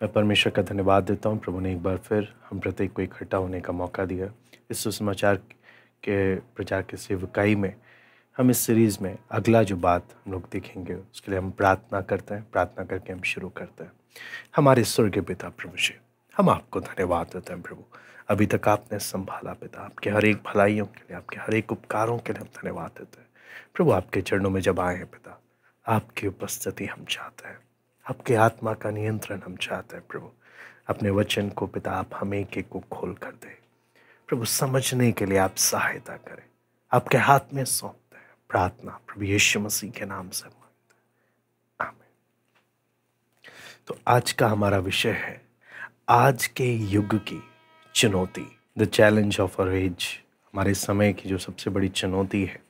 मैं परमेश्वर का धन्यवाद देता हूँ। प्रभु ने एक बार फिर हम प्रत्येक को इकट्ठा होने का मौका दिया। इस सुसमाचार के प्रचार के सेवकाई में हम इस सीरीज़ में अगला जो बात हम लोग देखेंगे उसके लिए हम प्रार्थना करते हैं। प्रार्थना करके हम शुरू करते हैं। हमारे स्वर्गीय पिता प्रभु जी, हम आपको धन्यवाद देते हैं प्रभु। अभी तक आपने संभाला पिता, आपके हर एक भलाइयों के लिए, आपके हर एक उपकारों के लिए हम धन्यवाद देते हैं प्रभु। आपके चरणों में जब आए हैं पिता, आपकी उपस्थिति हम चाहते हैं, आपके आत्मा का नियंत्रण हम चाहते हैं प्रभु। अपने वचन को पिता आप हमें एक एक को खोल कर दे प्रभु, समझने के लिए आप सहायता करें। आपके हाथ में सौंपते हैं प्रार्थना प्रभु यीशु मसीह के नाम से मांगते हैं, आमीन। तो आज का हमारा विषय है आज के युग की चुनौती, the challenge of our age. हमारे समय की जो सबसे बड़ी चुनौती है,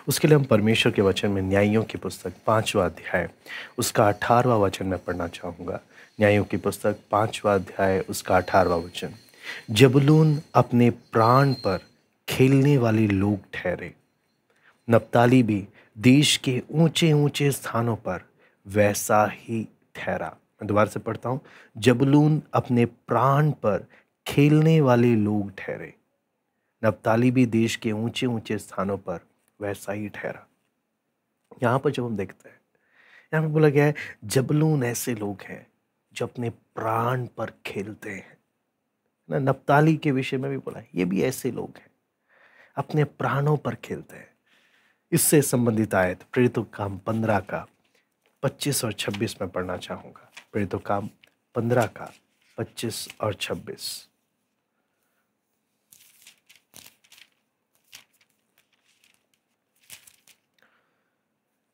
उसके लिए हम परमेश्वर के वचन में न्यायों की पुस्तक 5वां अध्याय उसका 18वां वचन में पढ़ना चाहूँगा। न्यायों की पुस्तक 5वां अध्याय उसका 18वां वचन। जबूलून अपने प्राण पर खेलने वाले लोग ठहरे, नप्ताली भी देश के ऊंचे ऊंचे स्थानों पर वैसा ही ठहरा। मैं दोबारा से पढ़ता हूँ। जबूलून अपने प्राण पर खेलने वाले लोग ठहरे, नप्ताली भी देश के ऊंचे ऊंचे स्थानों पर वैसा ही ठहरा। यहाँ पर जब हम देखते हैं, यहाँ पे बोला गया है जबूलून ऐसे लोग हैं जो अपने प्राण पर खेलते हैं ना। नप्ताली के विषय में भी बोला है, ये भी ऐसे लोग हैं अपने प्राणों पर खेलते हैं। इससे संबंधित आयत प्रेरितों काम 15 का 25 और 26 में पढ़ना चाहूंगा। प्रेरितों काम 15 का 25 और 26।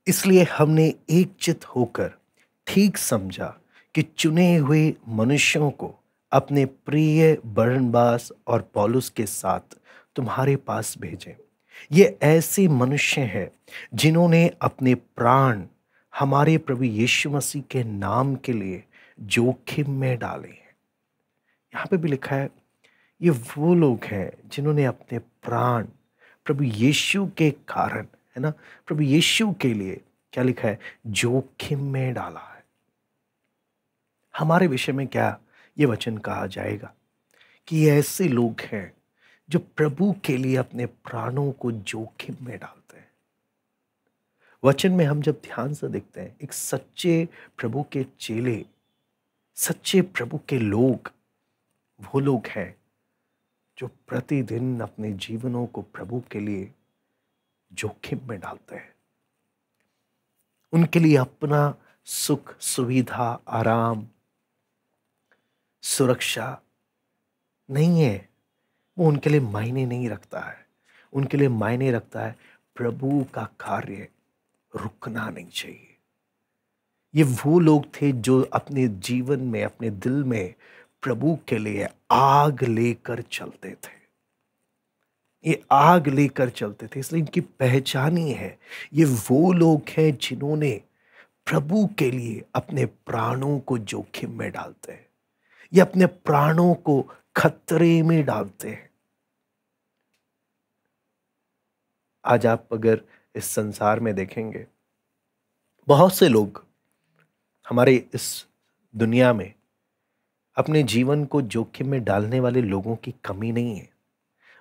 इसलिए हमने एक चित होकर ठीक समझा कि चुने हुए मनुष्यों को अपने प्रिय बरनबास और पौलुस के साथ तुम्हारे पास भेजें। ये ऐसे मनुष्य हैं जिन्होंने अपने प्राण हमारे प्रभु यीशु मसीह के नाम के लिए जोखिम में डाले हैं। यहाँ पे भी लिखा है ये वो लोग हैं जिन्होंने अपने प्राण प्रभु यीशु के कारण, है ना, प्रभु यीशु के लिए क्या लिखा है, जोखिम में डाला है। हमारे विषय में क्या ये वचन कहा जाएगा कि ये ऐसे लोग हैं जो प्रभु के लिए अपने प्राणों को जोखिम में डालते हैं। वचन में हम जब ध्यान से देखते हैं, एक सच्चे प्रभु के चेले, सच्चे प्रभु के लोग वो लोग हैं जो प्रतिदिन अपने जीवनों को प्रभु के लिए जोखिम में डालते हैं। उनके लिए अपना सुख, सुविधा, आराम, सुरक्षा नहीं है, वो उनके लिए मायने नहीं रखता है। उनके लिए मायने रखता है प्रभु का कार्य रुकना नहीं चाहिए। ये वो लोग थे जो अपने जीवन में, अपने दिल में प्रभु के लिए आग लेकर चलते थे। ये आग लेकर चलते थे, इसलिए इनकी पहचान ही है। ये वो लोग हैं जिन्होंने प्रभु के लिए अपने प्राणों को जोखिम में डालते हैं। ये अपने प्राणों को खतरे में डालते हैं। आज आप अगर इस संसार में देखेंगे, बहुत से लोग हमारे इस दुनिया में अपने जीवन को जोखिम में डालने वाले लोगों की कमी नहीं है।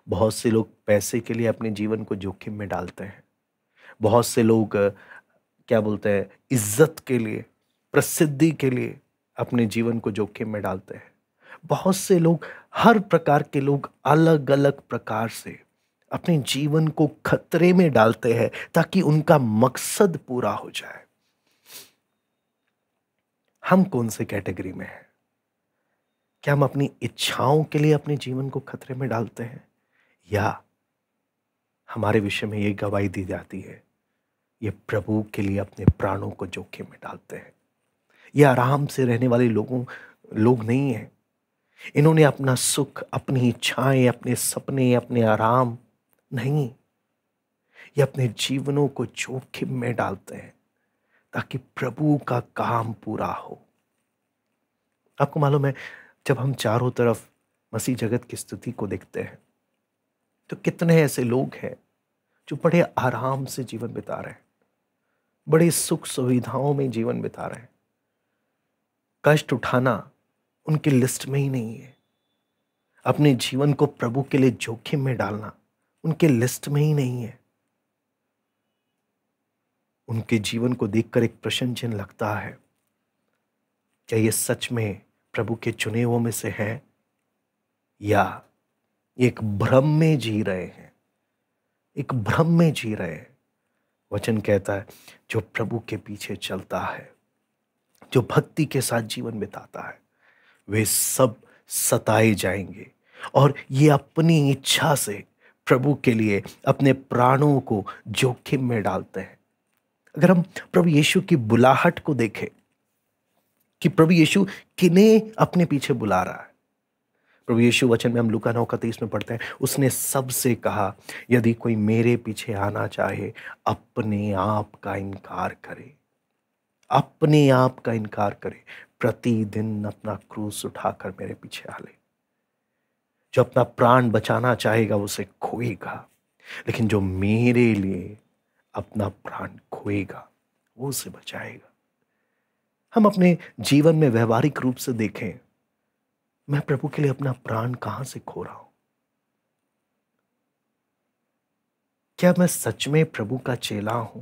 बहुत से लोग पैसे के लिए अपने जीवन को जोखिम में डालते हैं। बहुत से लोग क्या बोलते हैं, इज्जत के लिए, प्रसिद्धि के लिए अपने जीवन को जोखिम में डालते हैं। बहुत से लोग, हर प्रकार के लोग अलग अलग प्रकार से अपने जीवन को खतरे में डालते हैं ताकि उनका मकसद पूरा हो जाए। हम कौन से कैटेगरी में हैं? क्या हम अपनी इच्छाओं के लिए अपने जीवन को खतरे में डालते हैं, या हमारे विषय में ये गवाही दी जाती है ये प्रभु के लिए अपने प्राणों को जोखिम में डालते हैं। ये आराम से रहने वाले लोग नहीं हैं। इन्होंने अपना सुख, अपनी इच्छाएं, अपने सपने, अपने आराम नहीं, ये अपने जीवनों को जोखिम में डालते हैं ताकि प्रभु का काम पूरा हो। आपको मालूम है, जब हम चारों तरफ मसीह जगत की स्थिति को देखते हैं तो कितने ऐसे लोग हैं जो बड़े आराम से जीवन बिता रहे हैं, बड़े सुख सुविधाओं में जीवन बिता रहे हैं। कष्ट उठाना उनकी लिस्ट में ही नहीं है। अपने जीवन को प्रभु के लिए जोखिम में डालना उनके लिस्ट में ही नहीं है। उनके जीवन को देखकर एक प्रश्न चिन्ह लगता है, क्या ये सच में प्रभु के चुने हुओं में से हैं या एक भ्रम में जी रहे हैं, एक भ्रम में जी रहे हैं। वचन कहता है जो प्रभु के पीछे चलता है, जो भक्ति के साथ जीवन बिताता है, वे सब सताए जाएंगे और ये अपनी इच्छा से प्रभु के लिए अपने प्राणों को जोखिम में डालते हैं। अगर हम प्रभु यीशु की बुलाहट को देखें कि प्रभु यीशु किन्हें अपने पीछे बुला रहा है, प्रभु यीशु वचन में हम लूका 9:30 में पढ़ते हैं, उसने सबसे कहा यदि कोई मेरे पीछे आना चाहे अपने आप का इनकार करे, अपने आप का इनकार करे, प्रतिदिन अपना क्रूस उठाकर मेरे पीछे आ ले। जो अपना प्राण बचाना चाहेगा उसे खोएगा, लेकिन जो मेरे लिए अपना प्राण खोएगा वो उसे बचाएगा। हम अपने जीवन में व्यवहारिक रूप से देखें, मैं प्रभु के लिए अपना प्राण कहां से खो रहा हूं? क्या मैं सच में प्रभु का चेला हूं?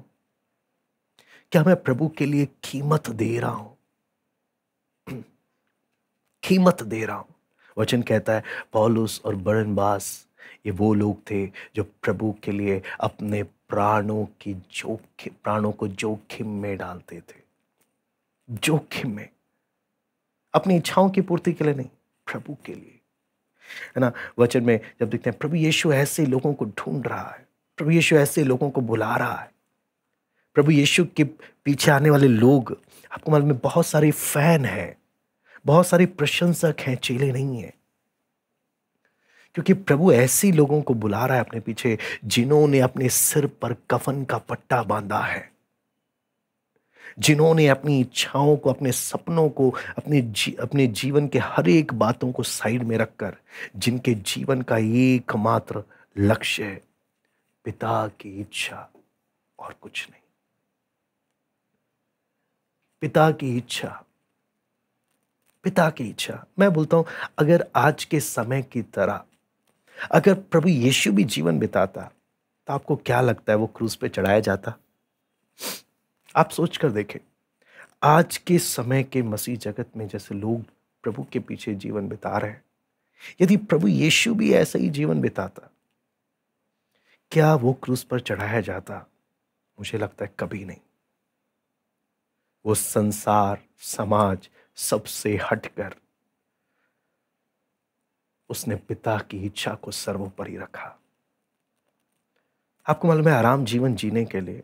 क्या मैं प्रभु के लिए कीमत दे रहा हूं? कीमत दे रहा हूं। वचन कहता है पौलुस और बरनबास ये वो लोग थे जो प्रभु के लिए अपने प्राणों को जोखिम में डालते थे। जोखिम में, अपनी इच्छाओं की पूर्ति के लिए नहीं, प्रभु के लिए, है ना। वचन में जब देखते हैं प्रभु यीशु ऐसे लोगों को ढूंढ रहा है, प्रभु यीशु ऐसे लोगों को बुला रहा है। प्रभु यीशु के पीछे आने वाले लोग, आपको मालूम है बहुत सारे फैन हैं, बहुत सारे प्रशंसक हैं, चेले नहीं हैं। क्योंकि प्रभु ऐसे लोगों को बुला रहा है अपने पीछे जिन्होंने अपने सिर पर कफन का पट्टा बांधा है, जिन्होंने अपनी इच्छाओं को, अपने सपनों को, अपने जीवन के हर एक बातों को साइड में रखकर, जिनके जीवन का एकमात्र लक्ष्य है पिता की इच्छा और कुछ नहीं। पिता की इच्छा, पिता की इच्छा। मैं बोलता हूं अगर आज के समय की तरह अगर प्रभु यीशु भी जीवन बिताता तो आपको क्या लगता है वो क्रूस पे चढ़ाया जाता? आप सोच कर देखें, आज के समय के मसीह जगत में जैसे लोग प्रभु के पीछे जीवन बिता रहे हैं, यदि प्रभु यीशु भी ऐसा ही जीवन बिताता, क्या वो क्रूस पर चढ़ाया जाता? मुझे लगता है कभी नहीं। वो संसार, समाज सबसे हटकर उसने पिता की इच्छा को सर्वोपरि रखा। आपको मालूम है आराम जीवन जीने के लिए,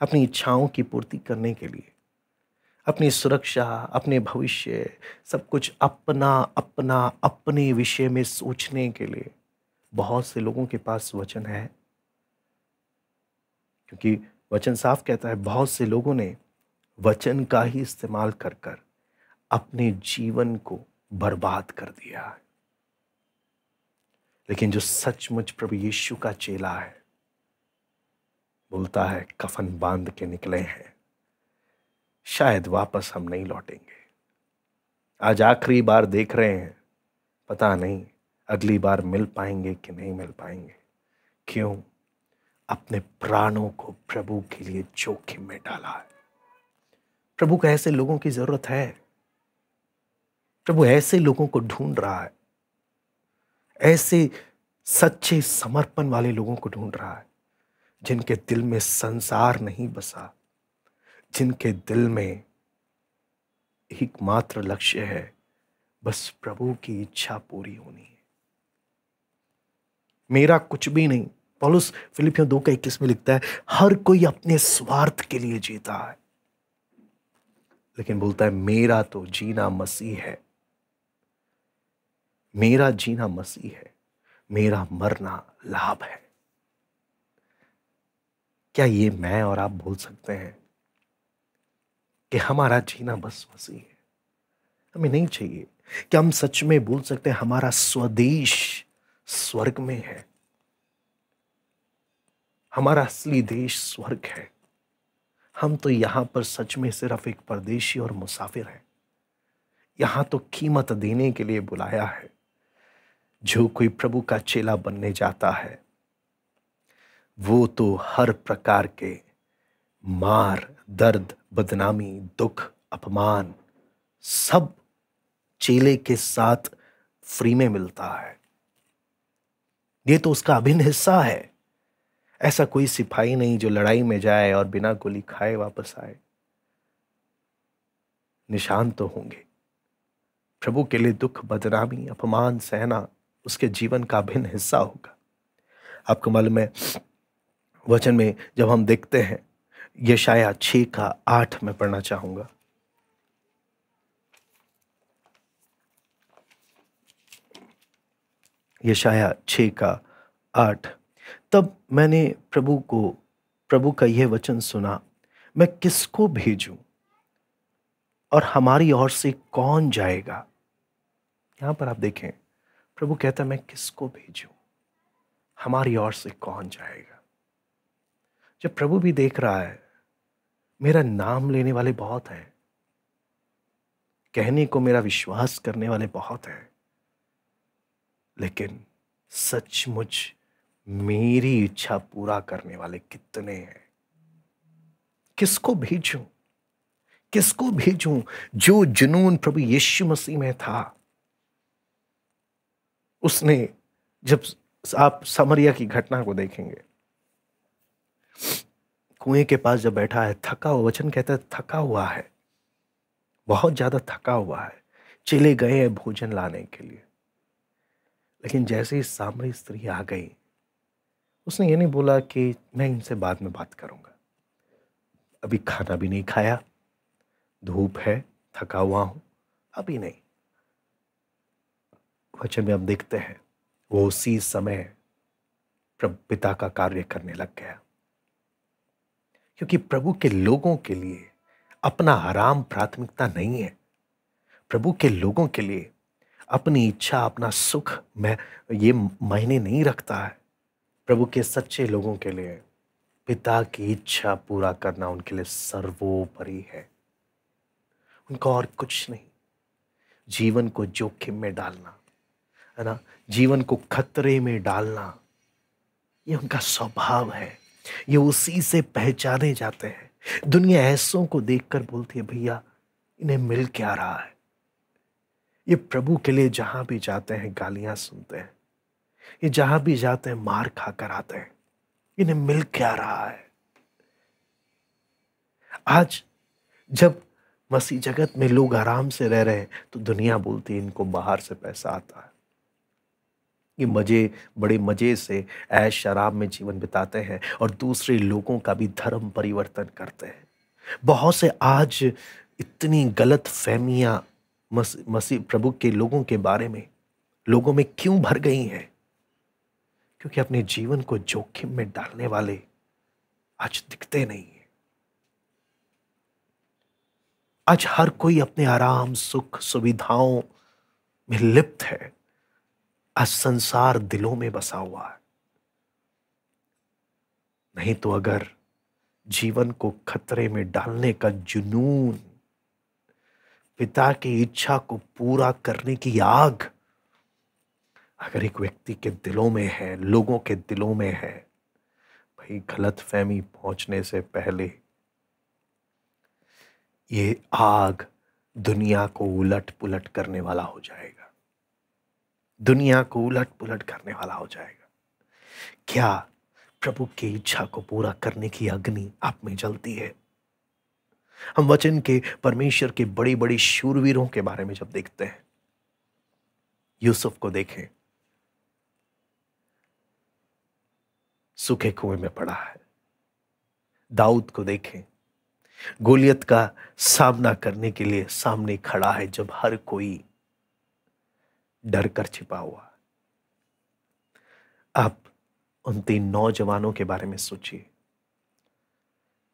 अपनी इच्छाओं की पूर्ति करने के लिए, अपनी सुरक्षा, अपने भविष्य, सब कुछ अपना अपना अपने विषय में सोचने के लिए बहुत से लोगों के पास वचन है। क्योंकि वचन साफ कहता है बहुत से लोगों ने वचन का ही इस्तेमाल कर कर अपने जीवन को बर्बाद कर दिया है। लेकिन जो सचमुच प्रभु यीशु का चेला है बोलता है कफन बांध के निकले हैं, शायद वापस हम नहीं लौटेंगे। आज आखिरी बार देख रहे हैं, पता नहीं अगली बार मिल पाएंगे कि नहीं मिल पाएंगे। क्यों? अपने प्राणों को प्रभु के लिए जोखिम में डाला है। प्रभु को ऐसे लोगों की जरूरत है। प्रभु ऐसे लोगों को ढूंढ रहा है, ऐसे सच्चे समर्पण वाले लोगों को ढूंढ रहा है जिनके दिल में संसार नहीं बसा, जिनके दिल में एकमात्र लक्ष्य है बस प्रभु की इच्छा पूरी होनी है, मेरा कुछ भी नहीं। पौलुस फिलिपियों 2:21 में लिखता है हर कोई अपने स्वार्थ के लिए जीता है, लेकिन बोलता है मेरा तो जीना मसीह है, मेरा जीना मसीह है, मेरा मरना लाभ है। क्या ये मैं और आप बोल सकते हैं कि हमारा जीना बस मसीह है? हमें नहीं चाहिए। क्या हम सच में बोल सकते हैं हमारा स्वदेश स्वर्ग में है, हमारा असली देश स्वर्ग है? हम तो यहां पर सच में सिर्फ एक परदेशी और मुसाफिर हैं। यहां तो कीमत देने के लिए बुलाया है। जो कोई प्रभु का चेला बनने जाता है वो तो हर प्रकार के मार, दर्द, बदनामी, दुख, अपमान सब चेले के साथ फ्री में मिलता है। ये तो उसका अभिन्न हिस्सा है। ऐसा कोई सिपाही नहीं जो लड़ाई में जाए और बिना गोली खाए वापस आए। निशान तो होंगे। प्रभु के लिए दुख, बदनामी, अपमान सहना उसके जीवन का अभिन्न हिस्सा होगा। आपको मालूम है, वचन में जब हम देखते हैं, यशाया 6:8 में पढ़ना चाहूंगा। यशाया 6:8। तब मैंने प्रभु का यह वचन सुना, मैं किसको भेजूं और हमारी ओर से कौन जाएगा। यहां पर आप देखें, प्रभु कहता है मैं किसको भेजूं, हमारी ओर से कौन जाएगा। जब प्रभु भी देख रहा है मेरा नाम लेने वाले बहुत हैं, कहने को मेरा विश्वास करने वाले बहुत हैं, लेकिन सचमुच मेरी इच्छा पूरा करने वाले कितने हैं। किसको भेजूं, किसको भेजूं। जो जुनून प्रभु यीशु मसीह में था, उसने, जब आप समरिया की घटना को देखेंगे, कुएं के पास जब बैठा है, थका हुआ, वचन कहता है थका हुआ है, बहुत ज्यादा थका हुआ है। चले गए हैं भोजन लाने के लिए, लेकिन जैसे ही सामरी स्त्री आ गई, उसने ये नहीं बोला कि मैं इनसे बाद में बात करूंगा, अभी खाना भी नहीं खाया, धूप है, थका हुआ हूं, अभी नहीं। वचन में हम देखते हैं वो उसी समय प्रभु पिता का कार्य करने लग गया, क्योंकि प्रभु के लोगों के लिए अपना आराम प्राथमिकता नहीं है। प्रभु के लोगों के लिए अपनी इच्छा, अपना सुख में ये मायने नहीं रखता है। प्रभु के सच्चे लोगों के लिए पिता की इच्छा पूरा करना उनके लिए सर्वोपरि है, उनका और कुछ नहीं। जीवन को जोखिम में डालना, है ना, जीवन को खतरे में डालना, ये उनका स्वभाव है। ये उसी से पहचाने जाते हैं। दुनिया ऐसों को देखकर बोलती है भैया इन्हें मिल क्या रहा है। ये प्रभु के लिए जहां भी जाते हैं गालियां सुनते हैं, ये जहां भी जाते हैं मार खाकर आते हैं। इन्हें मिल क्या रहा है। आज जब मसीह जगत में लोग आराम से रह रहे हैं तो दुनिया बोलती है इनको बाहर से पैसा आता है। ये बड़े मजे से ऐश शराब में जीवन बिताते हैं और दूसरे लोगों का भी धर्म परिवर्तन करते हैं। बहुत से आज इतनी गलत फहमियां मसीह प्रभु के लोगों के बारे में लोगों में क्यों भर गई हैं? क्योंकि अपने जीवन को जोखिम में डालने वाले आज दिखते नहीं है। आज हर कोई अपने आराम, सुख, सुविधाओं में लिप्त है। आज संसार दिलों में बसा हुआ है। नहीं तो अगर जीवन को खतरे में डालने का जुनून, पिता की इच्छा को पूरा करने की आग अगर एक व्यक्ति के दिलों में है, लोगों के दिलों में है, भाई गलत फहमी पहुंचने से पहले ये आग दुनिया को उलट पुलट करने वाला हो जाएगा। दुनिया को उलट पुलट करने वाला हो जाएगा। क्या प्रभु की इच्छा को पूरा करने की अग्नि आप में जलती है? हम वचन के परमेश्वर के बड़ी बड़ी शूरवीरों के बारे में जब देखते हैं, यूसुफ को देखें, सूखे कुएं में पड़ा है। दाऊद को देखें, गोलियत का सामना करने के लिए सामने खड़ा है जब हर कोई डर कर छिपा हुआ। आप उन 3 नौजवानों के बारे में सोचिए,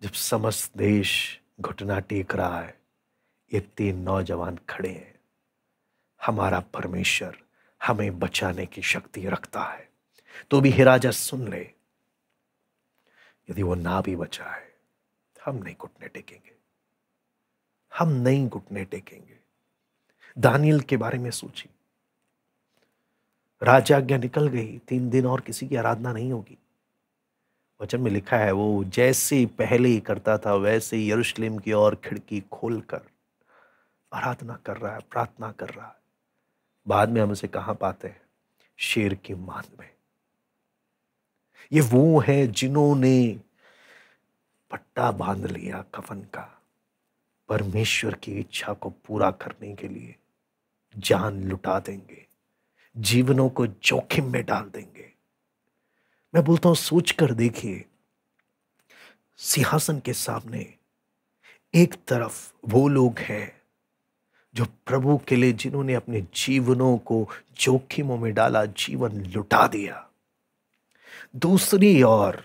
जब समस्त देश घुटना टेक रहा है, ये 3 नौजवान खड़े हैं। हमारा परमेश्वर हमें बचाने की शक्ति रखता है। तो भी हिराजा सुन ले, यदि वो ना भी बचाए, हम नहीं घुटने टेकेंगे। हम नहीं घुटने टेकेंगे। दानियल के बारे में सोचिए, राजाज्ञा निकल गई, 3 दिन और किसी की आराधना नहीं होगी। वचन में लिखा है वो जैसे पहले ही करता था वैसे ही यरूशलेम की ओर खिड़की खोलकर आराधना कर रहा है, प्रार्थना कर रहा है। बाद में हम उसे कहां पाते हैं? शेर की मान में। ये वो है जिन्होंने पट्टा बांध लिया कफन का, परमेश्वर की इच्छा को पूरा करने के लिए जान लुटा देंगे, जीवनों को जोखिम में डाल देंगे। मैं बोलता हूं सोच कर देखिए, सिंहासन के सामने एक तरफ वो लोग हैं जो प्रभु के लिए जिन्होंने अपने जीवनों को जोखिमों में डाला, जीवन लुटा दिया। दूसरी ओर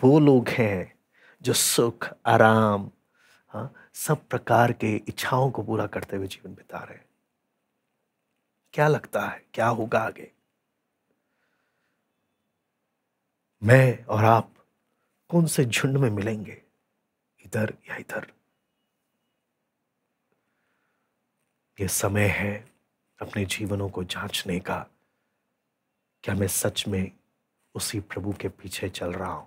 वो लोग हैं जो सुख, आराम, हाँ, सब प्रकार के इच्छाओं को पूरा करते हुए जीवन बिता रहे हैं। क्या लगता है क्या होगा आगे? मैं और आप कौन से झुंड में मिलेंगे, इधर या इधर? ये समय है अपने जीवनों को जांचने का। क्या मैं सच में उसी प्रभु के पीछे चल रहा हूं?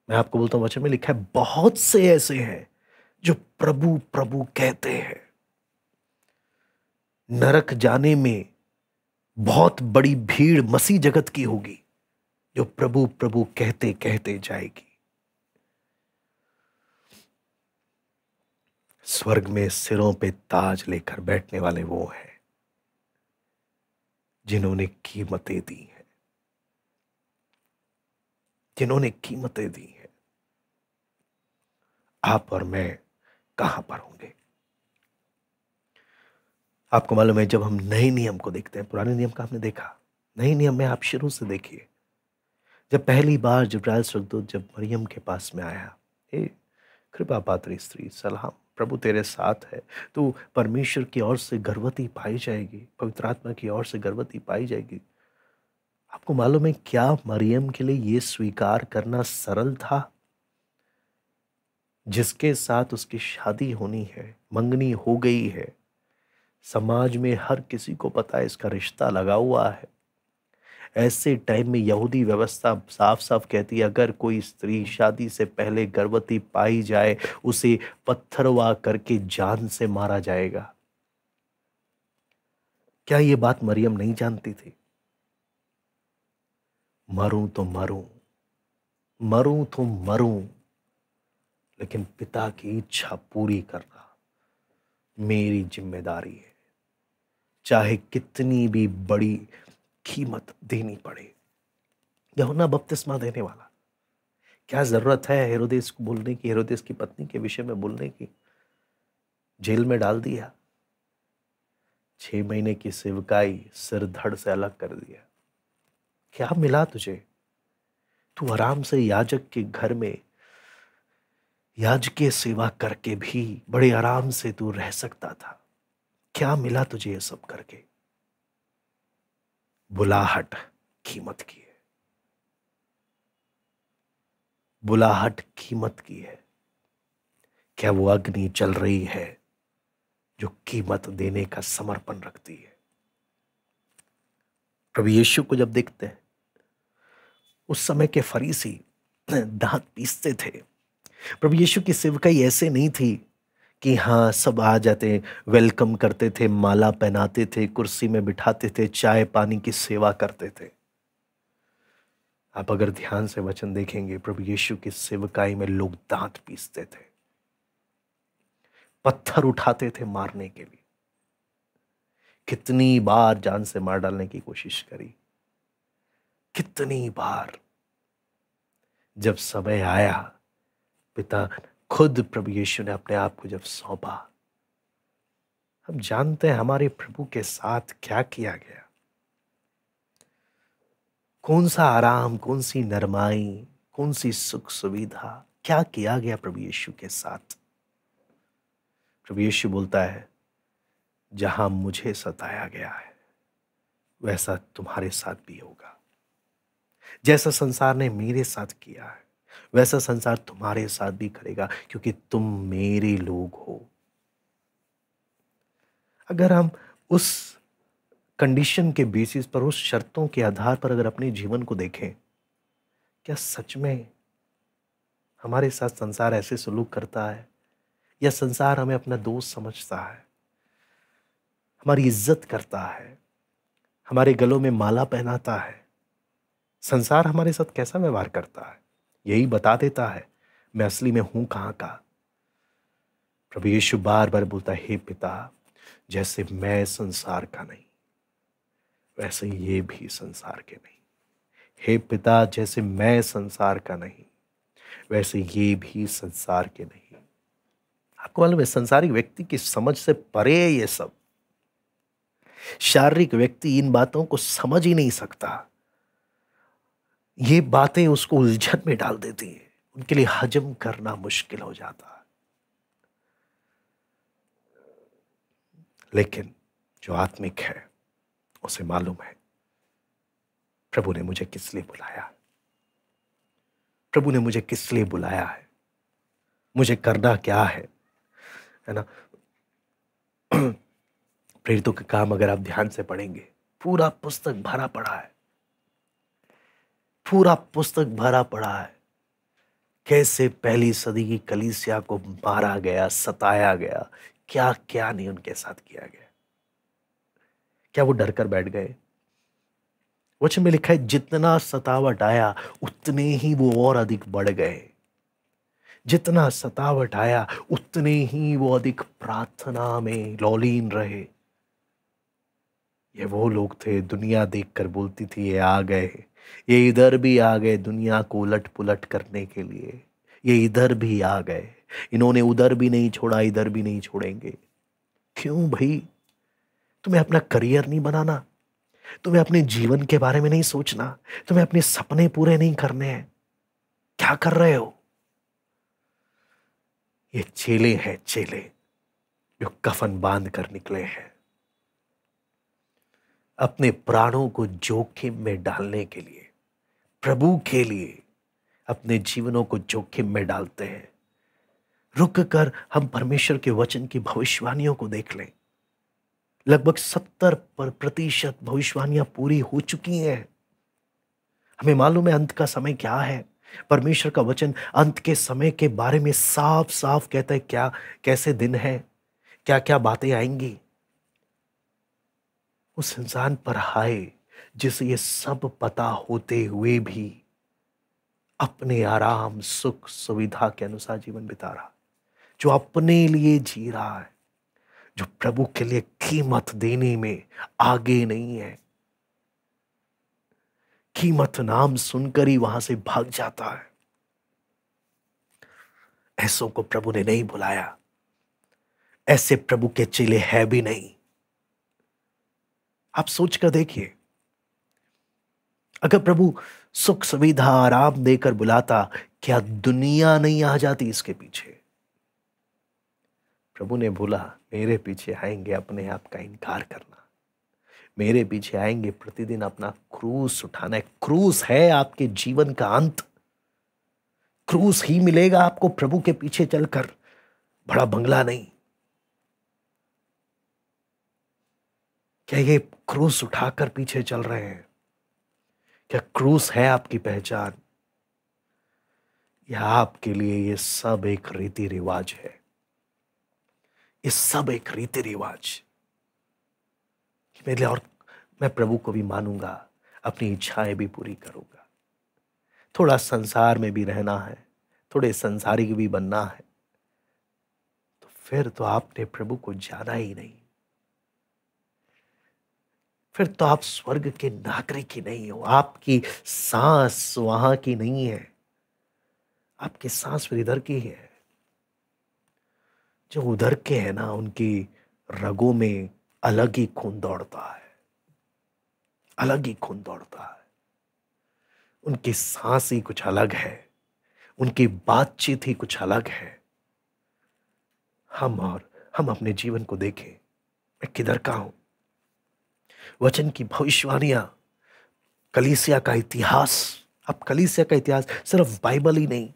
मैं आपको बोलता हूं, वचन में लिखा है बहुत से ऐसे हैं जो प्रभु प्रभु कहते हैं। नरक जाने में बहुत बड़ी भीड़ मसीह जगत की होगी जो प्रभु प्रभु कहते कहते जाएगी। स्वर्ग में सिरों पे ताज लेकर बैठने वाले वो हैं जिन्होंने कीमतें दी हैं, जिन्होंने कीमतें दी हैं। आप और मैं कहां पर होंगे? आपको मालूम है, जब हम नए नियम को देखते हैं, पुराने नियम का हमने देखा, नए नियम में आप शुरू से देखिए, जब पहली बार जिब्राइल स्वर्गदूत जब मरियम के पास में आया, हे कृपा पात्री स्त्री सलाम, प्रभु तेरे साथ है, तू परमेश्वर की ओर से गर्भवती पाई जाएगी, पवित्र आत्मा की ओर से गर्भवती पाई जाएगी। आपको मालूम है क्या मरियम के लिए यह स्वीकार करना सरल था? जिसके साथ उसकी शादी होनी है, मंगनी हो गई है, समाज में हर किसी को पता है इसका रिश्ता लगा हुआ है। ऐसे टाइम में यहूदी व्यवस्था साफ साफ कहती है अगर कोई स्त्री शादी से पहले गर्भवती पाई जाए उसे पत्थरवा करके जान से मारा जाएगा। क्या ये बात मरियम नहीं जानती थी? मरूं तो मरूं, मरूं तो मरूं, लेकिन पिता की इच्छा पूरी करना मेरी जिम्मेदारी है, चाहे कितनी भी बड़ी कीमत देनी पड़े। यूहन्ना बपतिस्मा देने वाला, क्या जरूरत है हेरोदेस को बोलने की, हेरोदेस की पत्नी के विषय में बोलने की? जेल में डाल दिया, 6 महीने की सेवकाई सिर धड़ से अलग कर दिया। क्या मिला तुझे? तू आराम से याजक के घर में याजकीय सेवा करके भी बड़े आराम से तू रह सकता था। क्या मिला तुझे ये सब करके? बुलाहट कीमत की है, बुलाहट कीमत की है। क्या वो अग्नि चल रही है जो कीमत देने का समर्पण रखती है? प्रभु यीशु को जब देखते हैं, उस समय के फरीसी दांत पीसते थे। प्रभु यीशु की सेवकाई ऐसे नहीं थी कि हाँ सब आ जाते, वेलकम करते थे, माला पहनाते थे, कुर्सी में बिठाते थे, चाय पानी की सेवा करते थे। आप अगर ध्यान से वचन देखेंगे, प्रभु यीशु की सेवकाई में लोग दांत पीसते थे, पत्थर उठाते थे मारने के लिए। कितनी बार जान से मार डालने की कोशिश करी, कितनी बार। जब समय आया, पिता खुद प्रभु यीशु ने अपने आप को जब सौंपा, हम जानते हैं हमारे प्रभु के साथ क्या किया गया। कौन सा आराम, कौन सी नरमाई, कौन सी सुख सुविधा, क्या किया गया प्रभु यीशु के साथ। प्रभु यीशु बोलता है जहां मुझे सताया गया है वैसा तुम्हारे साथ भी होगा। जैसा संसार ने मेरे साथ किया है वैसा संसार तुम्हारे साथ भी करेगा, क्योंकि तुम मेरे लोग हो। अगर हम उस कंडीशन के बेसिस पर, उस शर्तों के आधार पर अगर अपने जीवन को देखें, क्या सच में हमारे साथ संसार ऐसे सलूक करता है, या संसार हमें अपना दोस्त समझता है, हमारी इज्जत करता है, हमारे गलों में माला पहनाता है? संसार हमारे साथ कैसा व्यवहार करता है? यही बता देता है मैं असली में हूं कहां का। प्रभु यीशु बार बार बोलता है, हे पिता, जैसे मैं संसार का नहीं, वैसे ये भी संसार के नहीं। हे पिता, जैसे मैं संसार का नहीं, वैसे ये भी संसार के नहीं। आपको मालूम है, संसारिक व्यक्ति की समझ से परे है ये सब। शारीरिक व्यक्ति इन बातों को समझ ही नहीं सकता। ये बातें उसको उलझन में डाल देती हैं, उनके लिए हजम करना मुश्किल हो जाता है। लेकिन जो आत्मिक है उसे मालूम है प्रभु ने मुझे किस लिए बुलाया, प्रभु ने मुझे किस लिए बुलाया है, मुझे करना क्या है ना। प्रेरितों के काम अगर आप ध्यान से पढ़ेंगे, पूरा पुस्तक भरा पड़ा है, पूरा पुस्तक भरा पड़ा है। कैसे पहली सदी की कलीसिया को मारा गया, सताया गया, क्या क्या नहीं उनके साथ किया गया। क्या वो डर कर बैठ गए? वचन में लिखा है, जितना सतावट आया उतने ही वो और अधिक बढ़ गए। जितना सतावट आया उतने ही वो अधिक प्रार्थना में लौलीन रहे। ये वो लोग थे, दुनिया देखकर बोलती थी ये आ गए, ये इधर भी आ गए दुनिया को उलट पुलट करने के लिए। ये इधर भी आ गए, इन्होंने उधर भी नहीं छोड़ा, इधर भी नहीं छोड़ेंगे। क्यों भाई? तुम्हें अपना करियर नहीं बनाना? तुम्हें अपने जीवन के बारे में नहीं सोचना? तुम्हें अपने सपने पूरे नहीं करने हैं? क्या कर रहे हो? ये चेले हैं, चेले जो कफन बांध कर निकले हैं, अपने प्राणों को जोखिम में डालने के लिए, प्रभु के लिए अपने जीवनों को जोखिम में डालते हैं। रुक कर हम परमेश्वर के वचन की भविष्यवाणियों को देख लें। लगभग 70% भविष्यवाणियां पूरी हो चुकी हैं। हमें मालूम है अंत का समय क्या है। परमेश्वर का वचन अंत के समय के बारे में साफ साफ कहता है, क्या कैसे दिन है, क्या क्या बातें आएंगी। उस इंसान पर हाय जिसे ये सब पता होते हुए भी अपने आराम सुख सुविधा के अनुसार जीवन बिता रहा, जो अपने लिए जी रहा है, जो प्रभु के लिए कीमत देने में आगे नहीं है। कीमत नाम सुनकर ही वहां से भाग जाता है। ऐसों को प्रभु ने नहीं बुलाया, ऐसे प्रभु के चेले है भी नहीं। आप सोच कर देखिए, अगर प्रभु सुख सुविधा आराम देकर बुलाता, क्या दुनिया नहीं आ जाती इसके पीछे? प्रभु ने बोला, मेरे पीछे आएंगे अपने आप का इनकार करना, मेरे पीछे आएंगे प्रतिदिन अपना क्रूस उठाना है। क्रूस है आपके जीवन का अंत। क्रूस ही मिलेगा आपको प्रभु के पीछे चलकर, बड़ा बंगला नहीं। क्या ये क्रूस उठाकर पीछे चल रहे हैं? क्या क्रूस है आपकी पहचान, या आपके लिए ये सब एक रीति रिवाज है? ये सब एक रीति रिवाज मेरे लिए, और मैं प्रभु को भी मानूंगा, अपनी इच्छाएं भी पूरी करूंगा। थोड़ा संसार में भी रहना है, थोड़े संसारिक भी बनना है, तो फिर तो आपने प्रभु को जाना ही नहीं। फिर तो आप स्वर्ग के नागरिक ही नहीं हो। आपकी सांस वहां की नहीं है, आपकी सांस फिर इधर की है। जो उधर के हैं ना, उनकी रगों में अलग ही खून दौड़ता है, अलग ही खून दौड़ता है। उनकी सांस ही कुछ अलग है, उनकी बातचीत ही कुछ अलग है। हम अपने जीवन को देखें, मैं किधर का हूं? वचन की भविष्यवाणियां, कलीसिया का इतिहास। अब कलीसिया का इतिहास सिर्फ बाइबल ही नहीं,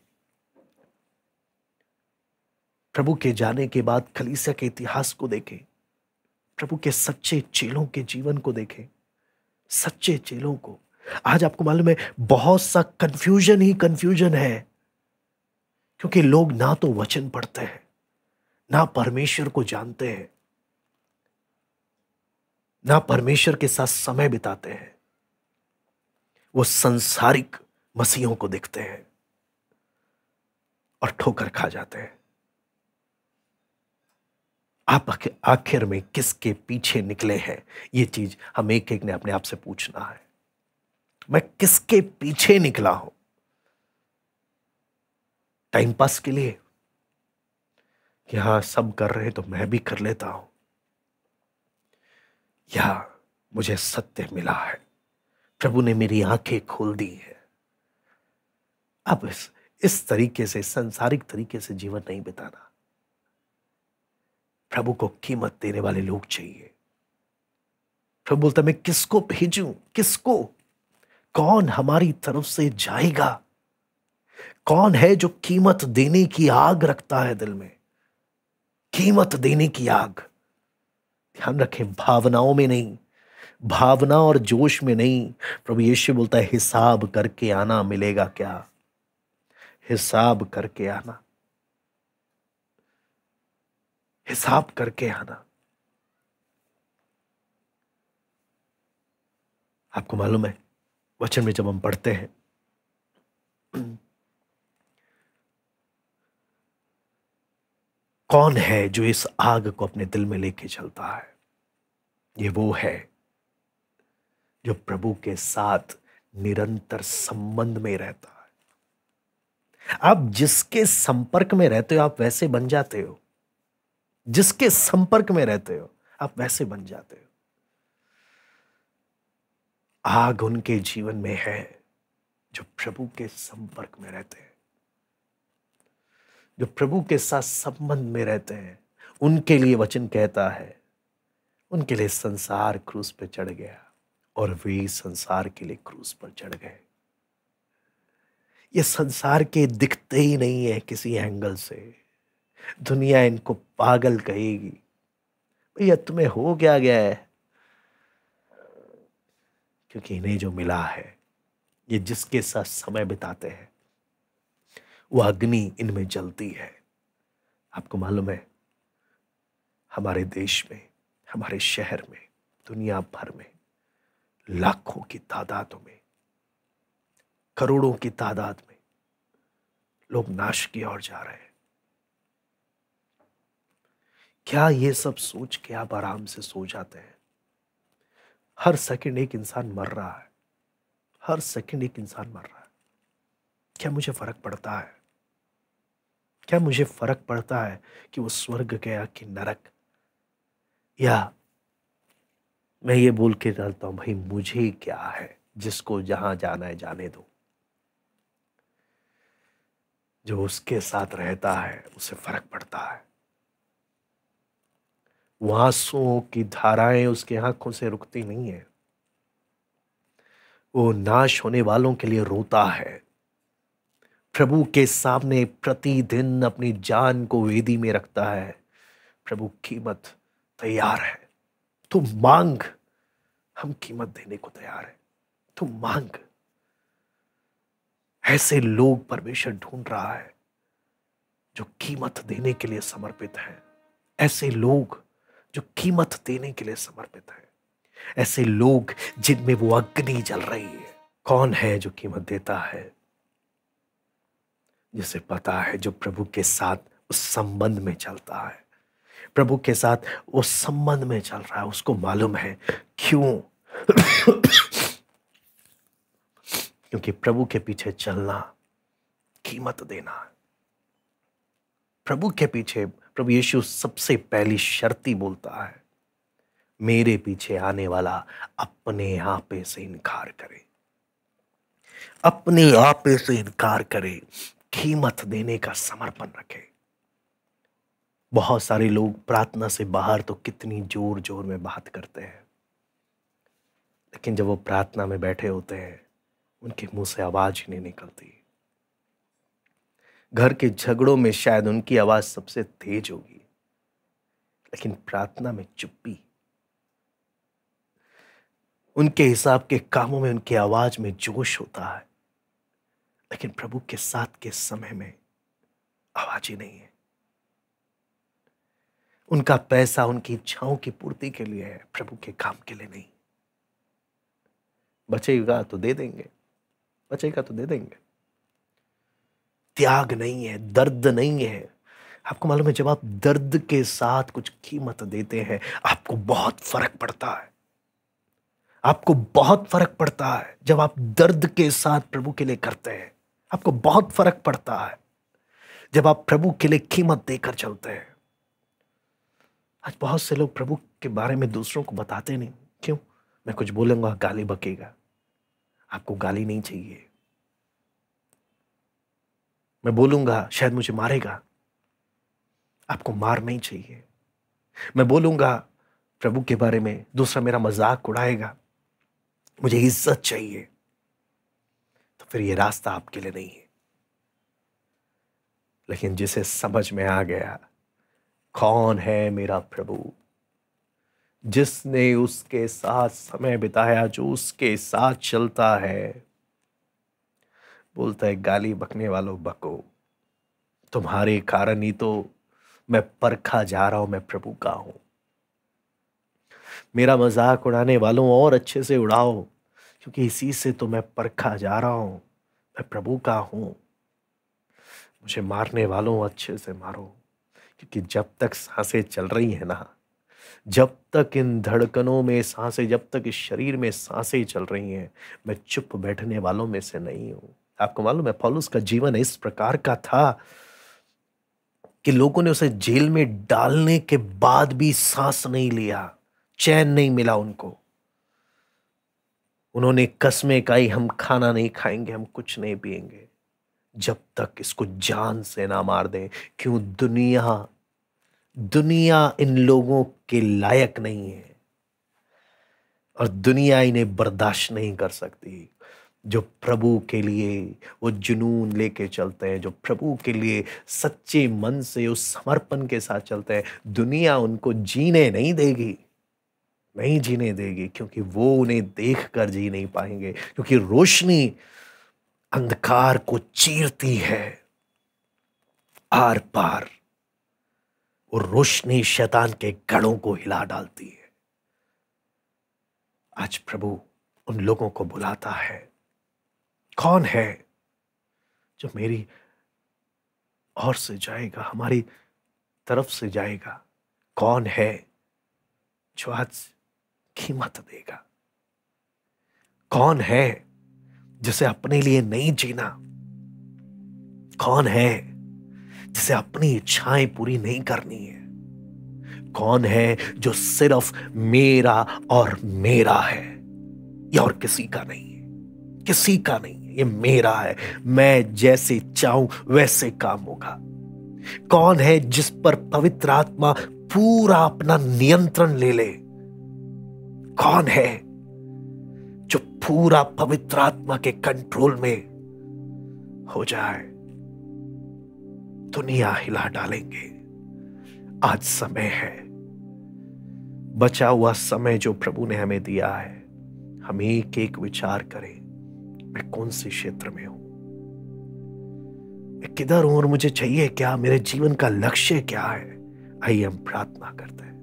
प्रभु के जाने के बाद कलीसिया के इतिहास को देखें। प्रभु के सच्चे चेलों के जीवन को देखें, सच्चे चेलों को। आज आपको मालूम है बहुत सा कंफ्यूजन ही कंफ्यूजन है, क्योंकि लोग ना तो वचन पढ़ते हैं, ना परमेश्वर को जानते हैं, ना परमेश्वर के साथ समय बिताते हैं। वो संसारिक मसीहों को देखते हैं और ठोकर खा जाते हैं। आप आखिर में किसके पीछे निकले हैं, ये चीज हम एक एक ने अपने आप से पूछना है। मैं किसके पीछे निकला हूं? टाइम पास के लिए कि हाँ सब कर रहे तो मैं भी कर लेता हूं, या मुझे सत्य मिला है, प्रभु ने मेरी आंखें खोल दी है, अब इस तरीके से संसारिक तरीके से जीवन नहीं बिताना। प्रभु को कीमत देने वाले लोग चाहिए। प्रभु बोलता मैं किसको भेजूं, किसको? कौन हमारी तरफ से जाएगा? कौन है जो कीमत देने की आग रखता है दिल में? कीमत देने की आग। ध्यान रखें, भावनाओं में नहीं, भावना और जोश में नहीं। प्रभु यीशु बोलता है हिसाब करके आना, मिलेगा क्या? हिसाब करके आना, हिसाब करके आना। आपको मालूम है वचन में जब हम पढ़ते हैं कौन है जो इस आग को अपने दिल में लेके चलता है? ये वो है जो प्रभु के साथ निरंतर संबंध में रहता है। आप जिसके संपर्क में रहते हो आप वैसे बन जाते हो, जिसके संपर्क में रहते हो आप वैसे बन जाते हो। आग उनके जीवन में है जो प्रभु के संपर्क में रहते हैं, जो प्रभु के साथ संबंध में रहते हैं। उनके लिए वचन कहता है, उनके लिए संसार क्रूस पे चढ़ गया और वे संसार के लिए क्रूस पर चढ़ गए। ये संसार के दिखते ही नहीं है किसी एंगल से। दुनिया इनको पागल कहेगी, भैया तुम्हें हो क्या गया है? क्योंकि इन्हें जो मिला है, ये जिसके साथ समय बिताते हैं, वो अग्नि इनमें जलती है। आपको मालूम है हमारे देश में, हमारे शहर में, दुनिया भर में लाखों की तादादों में, करोड़ों की तादाद में लोग नाश की ओर जा रहे हैं। क्या ये सब सोच के आप आराम से सो जाते हैं? हर सेकंड एक इंसान मर रहा है, हर सेकंड एक इंसान मर रहा है। क्या मुझे फर्क पड़ता है? क्या मुझे फर्क पड़ता है कि वो स्वर्ग गया कि नरक? या मैं ये बोल के डालता हूं भाई मुझे क्या है, जिसको जहां जाना है जाने दो। जो उसके साथ रहता है उसे फर्क पड़ता है। वो आंसुओं की धाराएं उसकी आंखों से रुकती नहीं है। वो नाश होने वालों के लिए रोता है। प्रभु के सामने प्रतिदिन अपनी जान को वेदी में रखता है। प्रभु कीमत तैयार है, तू मांग, हम कीमत देने को तैयार है, तू मांग। ऐसे लोग परमेश्वर ढूंढ रहा है जो कीमत देने के लिए समर्पित है। ऐसे लोग जो कीमत देने के लिए समर्पित है। ऐसे लोग जिनमें वो अग्नि जल रही है। कौन है जो कीमत देता है? जिसे पता है, जो प्रभु के साथ उस संबंध में चलता है, प्रभु के साथ उस संबंध में चल रहा है। उसको मालूम है क्यों? क्योंकि प्रभु के पीछे चलना कीमत देना है। प्रभु के पीछे प्रभु यीशु सबसे पहली शर्ती बोलता है, मेरे पीछे आने वाला अपने आपे से इनकार करे, अपने आपे से इनकार करे, कीमत देने का समर्पण रखे। बहुत सारे लोग प्रार्थना से बाहर तो कितनी जोर जोर में बात करते हैं, लेकिन जब वो प्रार्थना में बैठे होते हैं उनके मुंह से आवाज ही नहीं निकलती। घर के झगड़ों में शायद उनकी आवाज सबसे तेज होगी, लेकिन प्रार्थना में चुप्पी, उनके हिसाब के कामों में, उनकी आवाज में जोश होता है, लेकिन प्रभु के साथ के समय में आवाज ही नहीं है। उनका पैसा उनकी इच्छाओं की पूर्ति के लिए है, प्रभु के काम के लिए नहीं। बचेगा तो दे देंगे, बचेगा तो दे देंगे। त्याग नहीं है, दर्द नहीं है। आपको मालूम है, जब आप दर्द के साथ कुछ कीमत देते हैं, आपको बहुत फर्क पड़ता है। आपको बहुत फर्क पड़ता है जब आप दर्द के साथ प्रभु के लिए करते हैं। आपको बहुत फर्क पड़ता है जब आप प्रभु के लिए कीमत देकर चलते हैं। आज बहुत से लोग प्रभु के बारे में दूसरों को बताते नहीं। क्यों? मैं कुछ बोलूंगा गाली बकेगा। आपको गाली नहीं चाहिए। मैं बोलूंगा शायद मुझे मारेगा, आपको मार नहीं चाहिए। मैं बोलूंगा प्रभु के बारे में, दूसरा मेरा मजाक उड़ाएगा, मुझे इज्जत चाहिए, तो फिर ये रास्ता आपके लिए नहीं है। लेकिन जिसे समझ में आ गया कौन है मेरा प्रभु, जिसने उसके साथ समय बिताया, जो उसके साथ चलता है, बोलता है गाली बकने वालों बको, तुम्हारे कारण ही तो मैं परखा जा रहा हूं, मैं प्रभु का हूं। मेरा मजाक उड़ाने वालों और अच्छे से उड़ाओ, क्योंकि इसी से तो मैं परखा जा रहा हूं, मैं प्रभु का हूं। मुझे मारने वालों अच्छे से मारो, क्योंकि जब तक सांसें चल रही हैं ना, जब तक इन धड़कनों में सांसें, जब तक इस शरीर में सांसें चल रही हैं, मैं चुप बैठने वालों में से नहीं हूं। आपको मालूम है, पौलुस का जीवन इस प्रकार का था कि लोगों ने उसे जेल में डालने के बाद भी सांस नहीं लिया, चैन नहीं मिला उनको। उन्होंने कस्में खाई, हम खाना नहीं खाएंगे, हम कुछ नहीं पिएंगे, जब तक इसको जान से ना मार दें। क्यों? दुनिया इन लोगों के लायक नहीं है, और दुनिया इन्हें बर्दाश्त नहीं कर सकती। जो प्रभु के लिए वो जुनून लेके चलते हैं, जो प्रभु के लिए सच्चे मन से उस समर्पण के साथ चलते हैं, दुनिया उनको जीने नहीं देगी, नहीं जीने देगी, क्योंकि वो उन्हें देखकर जी नहीं पाएंगे। क्योंकि रोशनी अंधकार को चीरती है आर पार, और रोशनी शैतान के गढ़ों को हिला डालती है। आज प्रभु उन लोगों को बुलाता है, कौन है जो मेरी ओर से जाएगा, हमारी तरफ से जाएगा? कौन है जो आज कीमत देगा? कौन है जिसे अपने लिए नहीं जीना? कौन है जिसे अपनी इच्छाएं पूरी नहीं करनी है? कौन है जो सिर्फ मेरा और मेरा है, या और किसी का नहीं है? किसी का नहीं है, ये मेरा है, मैं जैसे चाहूं वैसे काम होगा। कौन है जिस पर पवित्र आत्मा पूरा अपना नियंत्रण ले ले? कौन है जो पूरा पवित्र आत्मा के कंट्रोल में हो जाए? दुनिया हिला डालेंगे। आज समय है, बचा हुआ समय जो प्रभु ने हमें दिया है, हम एक एक विचार करें, मैं कौन से क्षेत्र में हूं, मैं किधर हूं, और मुझे चाहिए क्या, मेरे जीवन का लक्ष्य क्या है। आइए हम प्रार्थना करते हैं।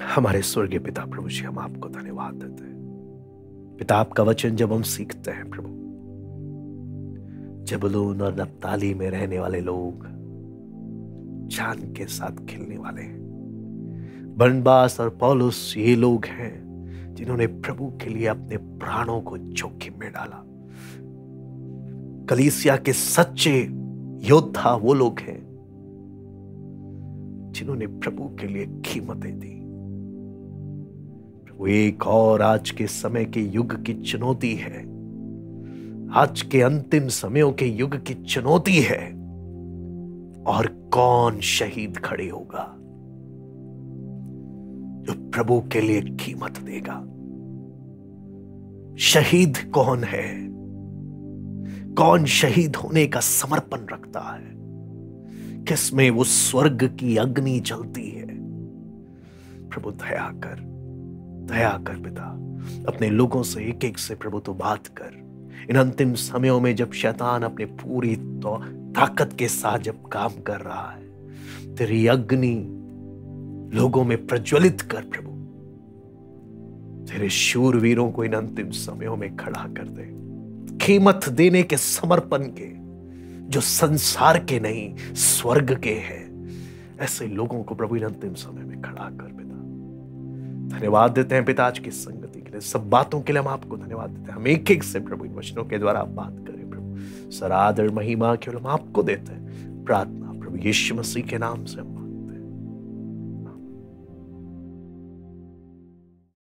हमारे स्वर्गीय पिता प्रभु जी, हम आपको धन्यवाद देते हैं। पिता, आपका वचन जब हम सीखते हैं प्रभु, जबूलून और नप्ताली में रहने वाले लोग चांद के साथ खिलने वाले हैं। बरनबास और पौलुस ये लोग हैं जिन्होंने प्रभु के लिए अपने प्राणों को जोखिम में डाला। कलीसिया के सच्चे योद्धा वो लोग हैं जिन्होंने प्रभु के लिए कीमतें दी। प्रभु, एक और आज के समय के युग की चुनौती है, आज के अंतिम समयों के युग की चुनौती है। और कौन शहीद खड़े होगा जो प्रभु के लिए कीमत देगा? शहीद कौन है? कौन शहीद होने का समर्पण रखता है? किसमें वो स्वर्ग की अग्नि जलती है? प्रभु दया कर, दया कर पिता, अपने लोगों से एक एक से प्रभु तो बात कर। इन अंतिम समयों में जब शैतान अपने पूरी ताकत के साथ जब काम कर रहा है, तेरी अग्नि लोगों में प्रज्वलित कर प्रभु। तेरे शूरवीरों को इन अंतिम समयों में खड़ा कर दे, कीमत देने के समर्पण के, जो संसार के नहीं स्वर्ग के हैं। ऐसे लोगों को प्रभु इन अंतिम समय में खड़ा कर पिता। धन्यवाद देते हैं पिता आज की संगति के लिए, सब बातों के लिए हम आपको धन्यवाद देते हैं। हम एक एक से प्रभु इन वचनों के द्वारा आप बात करें प्रभु। सर आदर महिमा केवल हम आपको देते हैं। प्रार्थना प्रभु यीशु मसीह के नाम से हम